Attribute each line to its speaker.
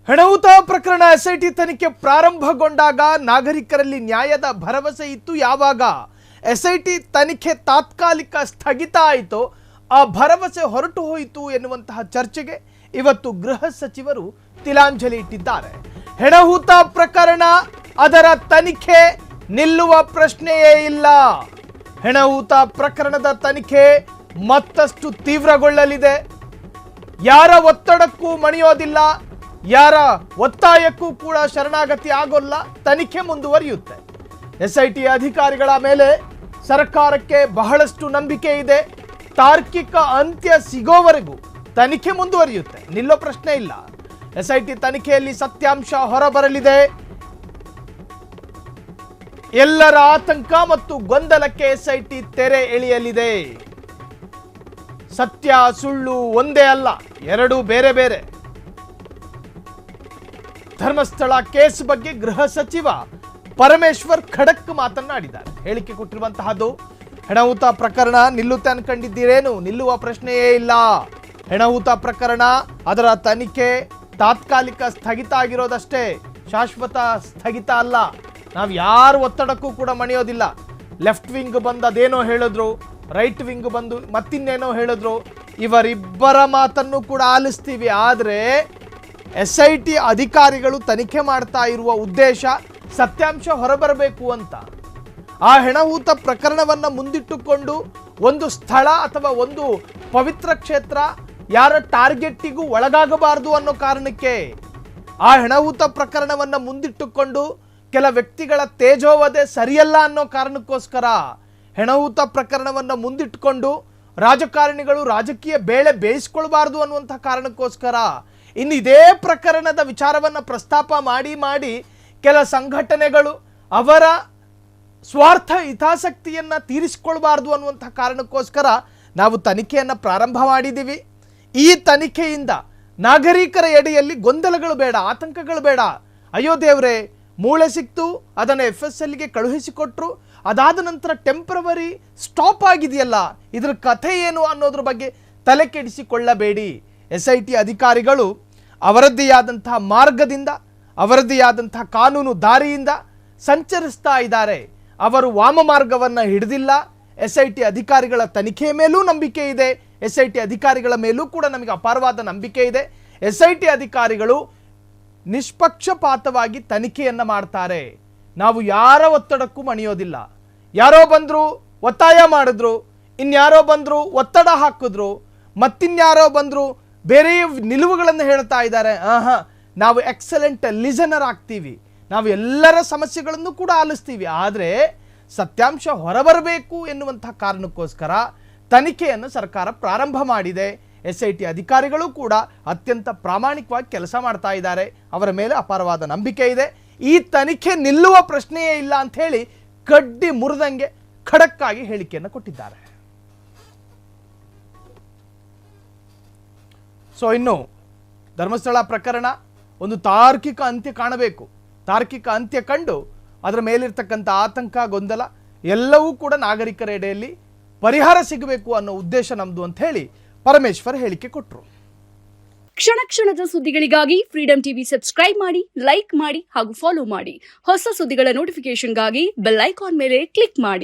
Speaker 1: ಹೆಣಹುತ ಪ್ರಕರಣ ಎಸ್ಐಟಿ ತನಿಖೆ ಪ್ರಾರಂಭಗೊಂಡಾಗ ನಾಗರಿಕರಲ್ಲಿ ನ್ಯಾಯದ ಭರವಸೆ ಇತ್ತು. ಯಾವಾಗ ಎಸ್ಐಟಿ ತನಿಖೆ ತಾತ್ಕಾಲಿಕ ಸ್ಥಗಿತ ಆಯಿತು, ಆ ಭರವಸೆ ಹೊರಟು ಹೋಯಿತು ಎನ್ನುವಂತಹ ಚರ್ಚೆಗೆ ಇವತ್ತು ಗೃಹ ಸಚಿವರು ತಿಲಾಂಜಲಿ ಇಟ್ಟಿದ್ದಾರೆ. ಹೆಣಹುತ ಪ್ರಕರಣ ಅದರ ತನಿಖೆ ನಿಲ್ಲುವ ಪ್ರಶ್ನೆಯೇ ಇಲ್ಲ. ಹೆಣಹುತ ಪ್ರಕರಣದ ತನಿಖೆ ಮತ್ತಷ್ಟು ತೀವ್ರಗೊಳ್ಳಲಿದೆ. ಯಾರ ಒತ್ತಡಕ್ಕೂ ಮಣಿಯೋದಿಲ್ಲ, ಯಾರ ಒತ್ತಾಯಕ್ಕೂ ಕೂಡ ಶರಣಾಗತಿ ಆಗೋಲ್ಲ. ತನಿಖೆ ಮುಂದುವರಿಯುತ್ತೆ. ಎಸ್ಐಟಿ ಅಧಿಕಾರಿಗಳ ಮೇಲೆ ಸರ್ಕಾರಕ್ಕೆ ಬಹಳಷ್ಟು ನಂಬಿಕೆ ಇದೆ. ತಾರ್ಕಿಕ ಅಂತ್ಯ ಸಿಗೋವರೆಗೂ ತನಿಖೆ ಮುಂದುವರಿಯುತ್ತೆ, ನಿಲ್ಲೋ ಪ್ರಶ್ನೆ ಇಲ್ಲ. ಎಸ್ಐಟಿ ತನಿಖೆಯಲ್ಲಿ ಸತ್ಯಾಂಶ ಹೊರಬರಲಿದೆ. ಎಲ್ಲರ ಆತಂಕ ಮತ್ತು ಗೊಂದಲಕ್ಕೆ ಎಸ್ಐಟಿ ತೆರೆ ಎಳೆಯಲಿದೆ. ಸತ್ಯ ಸುಳ್ಳು ಒಂದೇ ಅಲ್ಲ, ಎರಡೂ ಬೇರೆ ಬೇರೆ. ಧರ್ಮಸ್ಥಳ ಕೇಸ್ ಬಗ್ಗೆ ಗೃಹ ಸಚಿವ ಪರಮೇಶ್ವರ್ ಖಡಕ್ ಮಾತನಾಡಿದ್ದಾರೆ. ಹೇಳಿಕೆ ಕೊಟ್ಟಿರುವಂತಹದ್ದು, ಹೆಣಹುತ ಪ್ರಕರಣ ನಿಲ್ಲುತ್ತೆ ಅನ್ಕೊಂಡಿದ್ದೀರೇನು? ನಿಲ್ಲುವ ಪ್ರಶ್ನೆಯೇ ಇಲ್ಲ. ಹೆಣಹುತ ಪ್ರಕರಣ ಅದರ ತನಿಖೆ ತಾತ್ಕಾಲಿಕ ಸ್ಥಗಿತ ಆಗಿರೋದಷ್ಟೇ, ಶಾಶ್ವತ ಸ್ಥಗಿತ ಅಲ್ಲ. ನಾವು ಯಾರು ಒತ್ತಡಕ್ಕೂ ಕೂಡ ಮಣಿಯೋದಿಲ್ಲ. ಲೆಫ್ಟ್ ವಿಂಗ್ ಬಂದು ಅದೇನೋ ಹೇಳಿದ್ರು, ರೈಟ್ ವಿಂಗ್ ಬಂದು ಮತ್ತಿನ್ನೇನೋ ಹೇಳಿದ್ರು. ಇವರಿಬ್ಬರ ಮಾತನ್ನು ಕೂಡ ಆಲಿಸ್ತೀವಿ. ಆದರೆ ಎಸ್ಐಟಿ ಅಧಿಕಾರಿಗಳು ತನಿಖೆ ಮಾಡ್ತಾ ಇರುವ ಉದ್ದೇಶ ಸತ್ಯಾಂಶ ಹೊರಬರಬೇಕು ಅಂತ. ಆ ಹೆಣಹುತ ಪ್ರಕರಣವನ್ನು ಮುಂದಿಟ್ಟುಕೊಂಡು ಒಂದು ಸ್ಥಳ ಅಥವಾ ಒಂದು ಪವಿತ್ರ ಕ್ಷೇತ್ರ ಯಾರ ಟಾರ್ಗೆಟ್ಟಿಗೂ ಒಳಗಾಗಬಾರದು ಅನ್ನೋ ಕಾರಣಕ್ಕೆ, ಆ ಹೆಣಹುತ ಪ್ರಕರಣವನ್ನು ಮುಂದಿಟ್ಟುಕೊಂಡು ಕೆಲ ವ್ಯಕ್ತಿಗಳ ತೇಜೋವಧೆ ಸರಿಯಲ್ಲ ಅನ್ನೋ ಕಾರಣಕ್ಕೋಸ್ಕರ ಹೆಣಹುತ ಪ್ರಕರಣವನ್ನು ಮುಂದಿಟ್ಟುಕೊಂಡು ರಾಜಕಾರಣಿಗಳು ರಾಜಕೀಯ ಬೇಳೆ ಬೇಯಿಸ್ಕೊಳ್ಬಾರ್ದು ಅನ್ನುವಂಥ ಕಾರಣಕ್ಕೋಸ್ಕರ ಇನ್ನು ಇದೇ ಪ್ರಕರಣದ ವಿಚಾರವನ್ನು ಪ್ರಸ್ತಾಪ ಮಾಡಿ ಕೆಲ ಸಂಘಟನೆಗಳು ಅವರ ಸ್ವಾರ್ಥ ಹಿತಾಸಕ್ತಿಯನ್ನು ತೀರಿಸಿಕೊಳ್ಬಾರ್ದು ಅನ್ನುವಂಥ ಕಾರಣಕ್ಕೋಸ್ಕರ ನಾವು ತನಿಖೆಯನ್ನು ಪ್ರಾರಂಭ ಮಾಡಿದ್ದೀವಿ. ಈ ತನಿಖೆಯಿಂದ ನಾಗರಿಕರ ಎಡೆಯಲ್ಲಿ ಗೊಂದಲಗಳು ಬೇಡ, ಆತಂಕಗಳು ಬೇಡ. ಅಯ್ಯೋ ದೇವರೇ, ಮೂಳೆ ಸಿಕ್ತು, ಅದನ್ನು FSLಗೆ ಕಳುಹಿಸಿಕೊಟ್ರು, ಅದಾದ ನಂತರ ಟೆಂಪ್ರವರಿ ಸ್ಟಾಪ್ ಆಗಿದೆಯಲ್ಲ, ಇದರ ಕಥೆ ಏನು ಅನ್ನೋದ್ರ ಬಗ್ಗೆ ತಲೆ ಕೆಡಿಸಿಕೊಳ್ಳಬೇಡಿ. SIT ಅಧಿಕಾರಿಗಳು ಅವರದ್ದೇ ಆದಂತಹ ಮಾರ್ಗದಿಂದ, ಅವರದ್ದೇ ಆದಂತಹ ಕಾನೂನು ದಾರಿಯಿಂದ ಸಂಚರಿಸ್ತಾ ಇದ್ದಾರೆ. ಅವರು ವಾಮ ಮಾರ್ಗವನ್ನು ಹಿಡಿದಿಲ್ಲ. SIT ಅಧಿಕಾರಿಗಳ ತನಿಖೆಯ ಮೇಲೂ ನಂಬಿಕೆ ಇದೆ. SIT ಅಧಿಕಾರಿಗಳ ಮೇಲೂ ಕೂಡ ನಮಗೆ ಅಪಾರವಾದ ನಂಬಿಕೆ ಇದೆ. SIT ಅಧಿಕಾರಿಗಳು ನಿಷ್ಪಕ್ಷಪಾತವಾಗಿ ತನಿಖೆಯನ್ನು ಮಾಡ್ತಾರೆ. ನಾವು ಯಾರ ಒತ್ತಡಕ್ಕೂ ಮಣಿಯೋದಿಲ್ಲ. ಯಾರೋ ಬಂದರು ಒತ್ತಾಯ ಮಾಡಿದ್ರು, ಇನ್ಯಾರೋ ಬಂದರು ಒತ್ತಡ ಹಾಕಿದ್ರು, ಮತ್ತಿನ್ಯಾರೋ ಬಂದರು ಬೇರೆ ನಿಲುವುಗಳನ್ನು ಹೇಳ್ತಾ ಇದ್ದಾರೆ. ನಾವು ಎಕ್ಸಲೆಂಟ್ ಲಿಸನರ್ ಆಗ್ತೀವಿ, ನಾವು ಎಲ್ಲರ ಸಮಸ್ಯೆಗಳನ್ನು ಕೂಡ ಆಲಿಸ್ತೀವಿ. ಆದರೆ ಸತ್ಯಾಂಶ ಹೊರಬರಬೇಕು ಎನ್ನುವಂಥ ಕಾರಣಕ್ಕೋಸ್ಕರ ತನಿಖೆಯನ್ನು ಸರ್ಕಾರ ಪ್ರಾರಂಭ ಮಾಡಿದೆ. SIT ಅಧಿಕಾರಿಗಳು ಕೂಡ ಅತ್ಯಂತ ಪ್ರಾಮಾಣಿಕವಾಗಿ ಕೆಲಸ ಮಾಡ್ತಾ ಇದ್ದಾರೆ. ಅವರ ಮೇಲೆ ಅಪಾರವಾದ ನಂಬಿಕೆ ಇದೆ. ಈ ತನಿಖೆ ನಿಲ್ಲುವ ಪ್ರಶ್ನೆಯೇ ಇಲ್ಲ ಅಂತ ಹೇಳಿ ಕಡ್ಡಿ ಮುರಿದಂಗೆ ಖಡಕ್ಕಾಗಿ ಹೇಳಿಕೆಯನ್ನು ಕೊಟ್ಟಿದ್ದಾರೆ. ಸೊ ಇನ್ನು ಧರ್ಮಸ್ಥಳ ಪ್ರಕರಣ ಒಂದು ತಾರ್ಕಿಕ ಅಂತ್ಯ ಕಾಣಬೇಕು. ತಾರ್ಕಿಕ ಅಂತ್ಯ ಕಂಡು ಅದರ ಮೇಲಿರ್ತಕ್ಕಂಥ ಆತಂಕ, ಗೊಂದಲ ಎಲ್ಲವೂ ಕೂಡ ನಾಗರಿಕರ ಎಡೆಯಲ್ಲಿ ಪರಿಹಾರ ಸಿಗಬೇಕು ಅನ್ನೋ ಉದ್ದೇಶ ನಮ್ಮದು ಅಂತ ಹೇಳಿ ಪರಮೇಶ್ವರ್ ಹೇಳಿಕೆ ಕೊಟ್ಟರು.
Speaker 2: ಕ್ಷಣ ಕ್ಷಣದ ಸುದ್ದಿಗಳಿಗಾಗಿ ಫ್ರೀಡಂ ಟಿವಿ ಸಬ್ಸ್ಕ್ರೈಬ್ ಮಾಡಿ, ಲೈಕ್ ಮಾಡಿ ಹಾಗೂ ಫಾಲೋ ಮಾಡಿ. ಹೊಸ ಸುದ್ದಿಗಳ ನೋಟಿಫಿಕೇಶನ್ಗಾಗಿ ಬೆಲ್ ಐಕಾನ್ ಮೇಲೆ ಕ್ಲಿಕ್ ಮಾಡಿ.